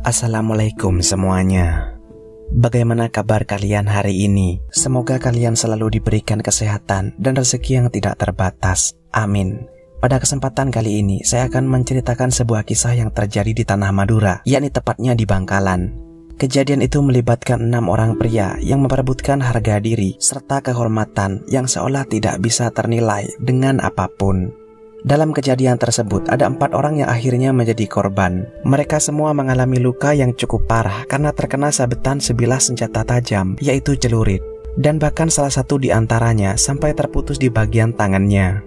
Assalamualaikum semuanya. Bagaimana kabar kalian hari ini? Semoga kalian selalu diberikan kesehatan dan rezeki yang tidak terbatas. Amin. Pada kesempatan kali ini, saya akan menceritakan sebuah kisah yang terjadi di tanah Madura, yakni tepatnya di Bangkalan. Kejadian itu melibatkan 6 orang pria yang memperebutkan harga diri serta kehormatan yang seolah tidak bisa ternilai dengan apapun. Dalam kejadian tersebut, ada 4 orang yang akhirnya menjadi korban. Mereka semua mengalami luka yang cukup parah karena terkena sabetan sebilah senjata tajam, yaitu celurit. Dan bahkan salah satu di antaranya sampai terputus di bagian tangannya.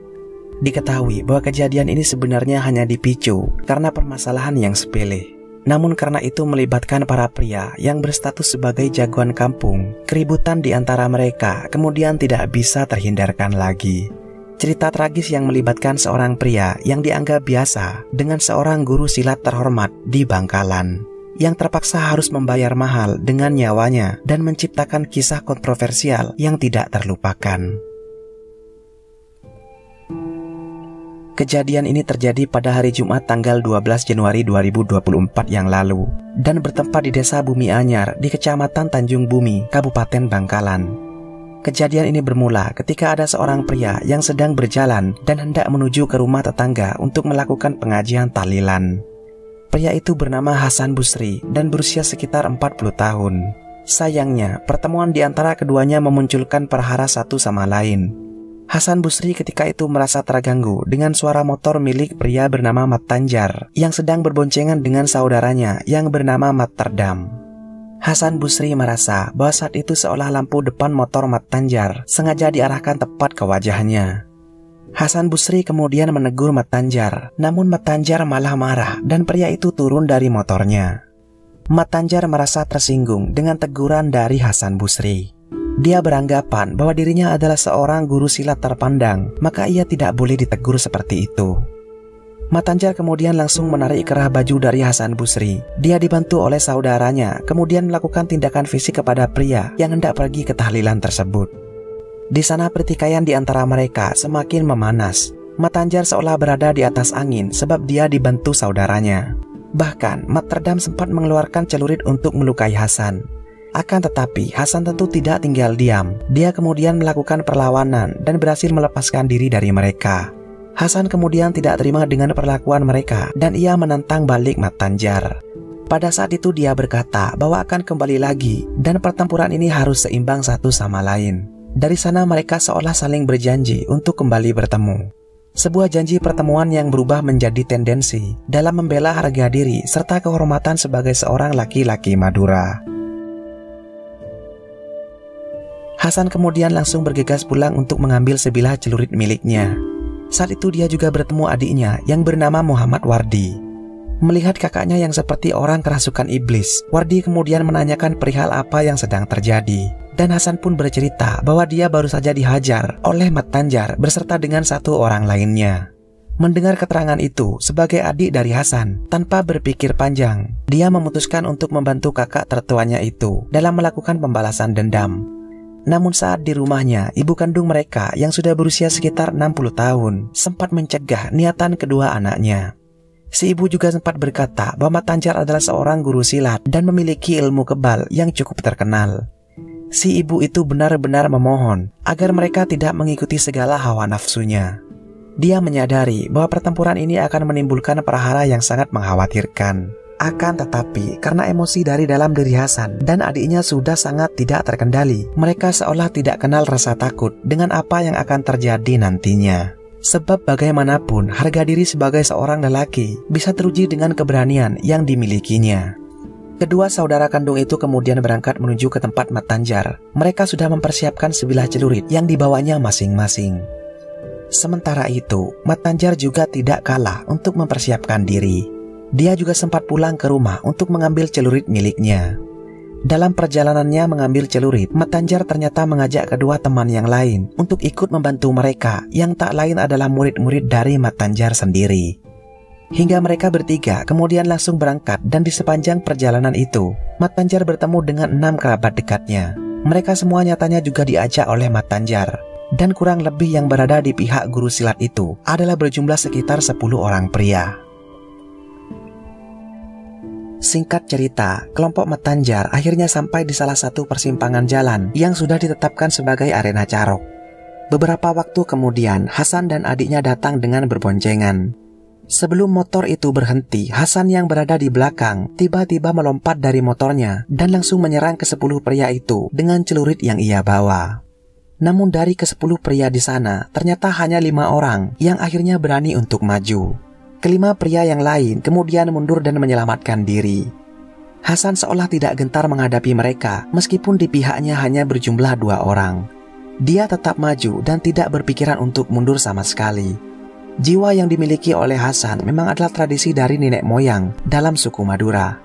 Diketahui bahwa kejadian ini sebenarnya hanya dipicu karena permasalahan yang sepele. Namun karena itu melibatkan para pria yang berstatus sebagai jagoan kampung, keributan di antara mereka kemudian tidak bisa terhindarkan lagi. Cerita tragis yang melibatkan seorang pria yang dianggap biasa dengan seorang guru silat terhormat di Bangkalan, yang terpaksa harus membayar mahal dengan nyawanya dan menciptakan kisah kontroversial yang tidak terlupakan. Kejadian ini terjadi pada hari Jumat tanggal 12 Januari 2024 yang lalu dan bertempat di Desa Bumi Anyar di Kecamatan Tanjung Bumi, Kabupaten Bangkalan. Kejadian ini bermula ketika ada seorang pria yang sedang berjalan dan hendak menuju ke rumah tetangga untuk melakukan pengajian tahlilan. Pria itu bernama Hasan Busri dan berusia sekitar 40 tahun. Sayangnya, pertemuan di antara keduanya memunculkan perhara satu sama lain. Hasan Busri ketika itu merasa terganggu dengan suara motor milik pria bernama Mat Tanjar yang sedang berboncengan dengan saudaranya yang bernama Mat Terdam. Hasan Busri merasa bahwa saat itu seolah lampu depan motor Mat Tanjar sengaja diarahkan tepat ke wajahnya. Hasan Busri kemudian menegur Mat Tanjar, namun Mat Tanjar malah marah dan pria itu turun dari motornya. Mat Tanjar merasa tersinggung dengan teguran dari Hasan Busri. Dia beranggapan bahwa dirinya adalah seorang guru silat terpandang, maka ia tidak boleh ditegur seperti itu. Mat Tanjar kemudian langsung menarik kerah baju dari Hasan Busri. Dia dibantu oleh saudaranya, kemudian melakukan tindakan fisik kepada pria yang hendak pergi ke tahlilan tersebut. Di sana pertikaian di antara mereka semakin memanas. Mat Tanjar seolah berada di atas angin sebab dia dibantu saudaranya. Bahkan Mat Terdam sempat mengeluarkan celurit untuk melukai Hasan. Akan tetapi Hasan tentu tidak tinggal diam. Dia kemudian melakukan perlawanan dan berhasil melepaskan diri dari mereka. Hasan kemudian tidak terima dengan perlakuan mereka dan ia menantang balik Mat Tanjar. Pada saat itu dia berkata bahwa akan kembali lagi dan pertempuran ini harus seimbang satu sama lain. Dari sana mereka seolah saling berjanji untuk kembali bertemu. Sebuah janji pertemuan yang berubah menjadi tendensi dalam membela harga diri serta kehormatan sebagai seorang laki-laki Madura. Hasan kemudian langsung bergegas pulang untuk mengambil sebilah celurit miliknya. Saat itu dia juga bertemu adiknya yang bernama Muhammad Wardi. Melihat kakaknya yang seperti orang kerasukan iblis, Wardi kemudian menanyakan perihal apa yang sedang terjadi. Dan Hasan pun bercerita bahwa dia baru saja dihajar oleh Mat Tanjar beserta dengan 1 orang lainnya. Mendengar keterangan itu, sebagai adik dari Hasan, tanpa berpikir panjang, dia memutuskan untuk membantu kakak tertuanya itu dalam melakukan pembalasan dendam. Namun saat di rumahnya, ibu kandung mereka yang sudah berusia sekitar 60 tahun sempat mencegah niatan kedua anaknya. Si ibu juga sempat berkata bahwa Mat Tanjar adalah seorang guru silat dan memiliki ilmu kebal yang cukup terkenal. Si ibu itu benar-benar memohon agar mereka tidak mengikuti segala hawa nafsunya. Dia menyadari bahwa pertempuran ini akan menimbulkan perhara yang sangat mengkhawatirkan. Akan tetapi, karena emosi dari dalam diri Hasan dan adiknya sudah sangat tidak terkendali, mereka seolah tidak kenal rasa takut dengan apa yang akan terjadi nantinya. Sebab bagaimanapun, harga diri sebagai seorang lelaki bisa teruji dengan keberanian yang dimilikinya. Kedua saudara kandung itu kemudian berangkat menuju ke tempat Mat Tanjar. Mereka sudah mempersiapkan sebilah celurit yang dibawanya masing-masing. Sementara itu, Mat Tanjar juga tidak kalah untuk mempersiapkan diri. Dia juga sempat pulang ke rumah untuk mengambil celurit miliknya. Dalam perjalanannya mengambil celurit, Mat Tanjar ternyata mengajak kedua teman yang lain untuk ikut membantu mereka, yang tak lain adalah murid-murid dari Mat Tanjar sendiri. Hingga mereka bertiga kemudian langsung berangkat dan di sepanjang perjalanan itu, Mat Tanjar bertemu dengan 6 kerabat dekatnya. Mereka semua nyatanya juga diajak oleh Mat Tanjar. Dan kurang lebih yang berada di pihak guru silat itu adalah berjumlah sekitar 10 orang pria. Singkat cerita, kelompok Matanjar akhirnya sampai di salah satu persimpangan jalan yang sudah ditetapkan sebagai arena carok. Beberapa waktu kemudian, Hasan dan adiknya datang dengan berboncengan. Sebelum motor itu berhenti, Hasan yang berada di belakang tiba-tiba melompat dari motornya dan langsung menyerang ke-10 pria itu dengan celurit yang ia bawa. Namun dari ke-10 pria di sana, ternyata hanya 5 orang yang akhirnya berani untuk maju. Kelima pria yang lain kemudian mundur dan menyelamatkan diri. Hasan seolah tidak gentar menghadapi mereka meskipun di pihaknya hanya berjumlah 2 orang. Dia tetap maju dan tidak berpikiran untuk mundur sama sekali. Jiwa yang dimiliki oleh Hasan memang adalah tradisi dari nenek moyang dalam suku Madura.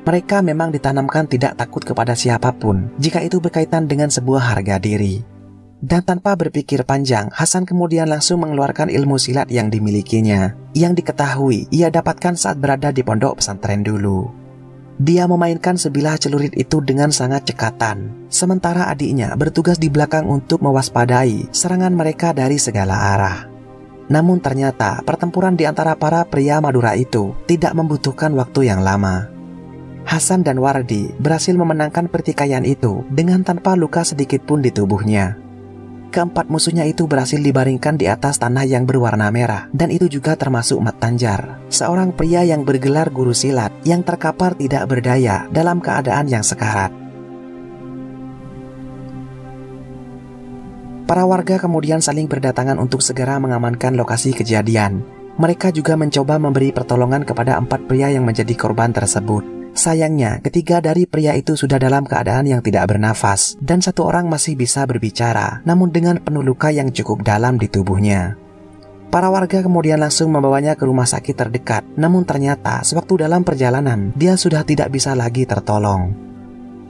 Mereka memang ditanamkan tidak takut kepada siapapun jika itu berkaitan dengan sebuah harga diri. Dan tanpa berpikir panjang, Hasan kemudian langsung mengeluarkan ilmu silat yang dimilikinya, yang diketahui ia dapatkan saat berada di pondok pesantren dulu. Dia memainkan sebilah celurit itu dengan sangat cekatan, sementara adiknya bertugas di belakang untuk mewaspadai serangan mereka dari segala arah. Namun ternyata pertempuran di antara para pria Madura itu tidak membutuhkan waktu yang lama. Hasan dan Wardi berhasil memenangkan pertikaian itu dengan tanpa luka sedikit pun di tubuhnya. Keempat musuhnya itu berhasil dibaringkan di atas tanah yang berwarna merah, dan itu juga termasuk Matanjar, seorang pria yang bergelar guru silat yang terkapar tidak berdaya dalam keadaan yang sekarat. Para warga kemudian saling berdatangan untuk segera mengamankan lokasi kejadian. Mereka juga mencoba memberi pertolongan kepada 4 pria yang menjadi korban tersebut. Sayangnya, ketiga dari pria itu sudah dalam keadaan yang tidak bernafas, dan 1 orang masih bisa berbicara, namun dengan penuh luka yang cukup dalam di tubuhnya. Para warga kemudian langsung membawanya ke rumah sakit terdekat, namun ternyata sewaktu dalam perjalanan, dia sudah tidak bisa lagi tertolong.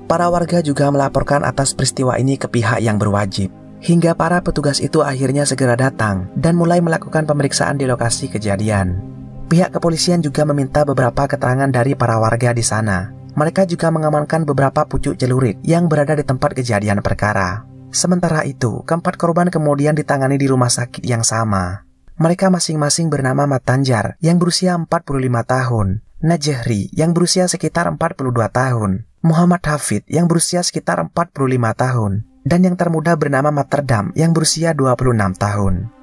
Para warga juga melaporkan atas peristiwa ini ke pihak yang berwajib, hingga para petugas itu akhirnya segera datang dan mulai melakukan pemeriksaan di lokasi kejadian. Pihak kepolisian juga meminta beberapa keterangan dari para warga di sana. Mereka juga mengamankan beberapa pucuk celurit yang berada di tempat kejadian perkara. Sementara itu, keempat korban kemudian ditangani di rumah sakit yang sama. Mereka masing-masing bernama Matanjar yang berusia 45 tahun, Najehri yang berusia sekitar 42 tahun, Muhammad Hafid yang berusia sekitar 45 tahun, dan yang termuda bernama Materdam yang berusia 26 tahun.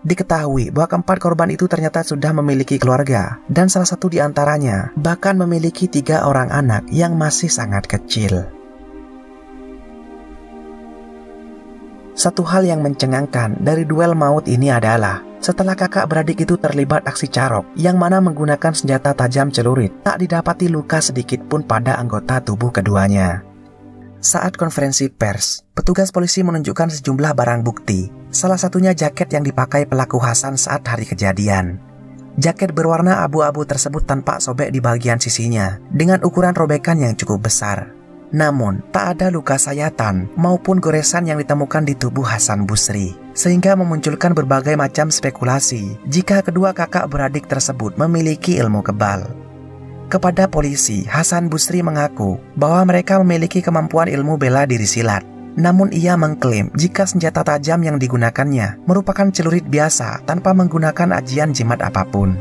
Diketahui bahwa keempat korban itu ternyata sudah memiliki keluarga, dan salah satu di antaranya bahkan memiliki 3 orang anak yang masih sangat kecil. Satu hal yang mencengangkan dari duel maut ini adalah setelah kakak beradik itu terlibat aksi carok yang mana menggunakan senjata tajam celurit, tak didapati luka sedikit pun pada anggota tubuh keduanya. Saat konferensi pers, petugas polisi menunjukkan sejumlah barang bukti, salah satunya jaket yang dipakai pelaku Hasan saat hari kejadian. Jaket berwarna abu-abu tersebut tampak sobek di bagian sisinya, dengan ukuran robekan yang cukup besar. Namun, tak ada luka sayatan maupun goresan yang ditemukan di tubuh Hasan Busri, sehingga memunculkan berbagai macam spekulasi jika kedua kakak beradik tersebut memiliki ilmu kebal. Kepada polisi, Hasan Busri mengaku bahwa mereka memiliki kemampuan ilmu bela diri silat. Namun ia mengklaim jika senjata tajam yang digunakannya merupakan celurit biasa tanpa menggunakan ajian jimat apapun.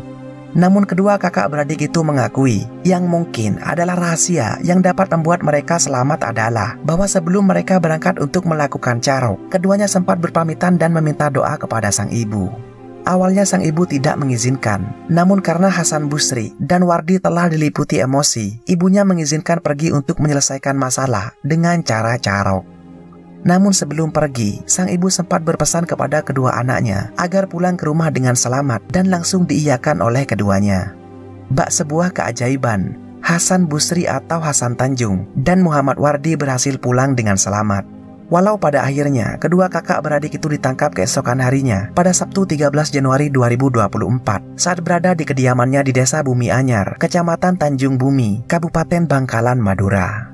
Namun kedua kakak beradik itu mengakui yang mungkin adalah rahasia yang dapat membuat mereka selamat adalah bahwa sebelum mereka berangkat untuk melakukan carok, keduanya sempat berpamitan dan meminta doa kepada sang ibu. Awalnya sang ibu tidak mengizinkan, namun karena Hasan Busri dan Wardi telah diliputi emosi, ibunya mengizinkan pergi untuk menyelesaikan masalah dengan cara carok. Namun sebelum pergi, sang ibu sempat berpesan kepada kedua anaknya agar pulang ke rumah dengan selamat dan langsung diiyakan oleh keduanya. Bak sebuah keajaiban, Hasan Busri atau Hasan Tanjung dan Muhammad Wardi berhasil pulang dengan selamat. Walau pada akhirnya kedua kakak beradik itu ditangkap keesokan harinya pada Sabtu 13 Januari 2024 saat berada di kediamannya di Desa Bumi Anyar, Kecamatan Tanjung Bumi, Kabupaten Bangkalan, Madura.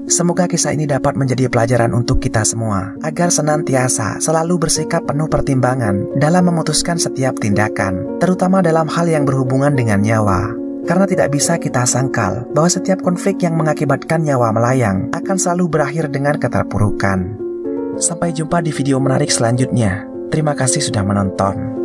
Semoga kisah ini dapat menjadi pelajaran untuk kita semua, agar senantiasa selalu bersikap penuh pertimbangan dalam memutuskan setiap tindakan, terutama dalam hal yang berhubungan dengan nyawa. Karena tidak bisa kita sangkal bahwa setiap konflik yang mengakibatkan nyawa melayang akan selalu berakhir dengan keterpurukan. Sampai jumpa di video menarik selanjutnya. Terima kasih sudah menonton.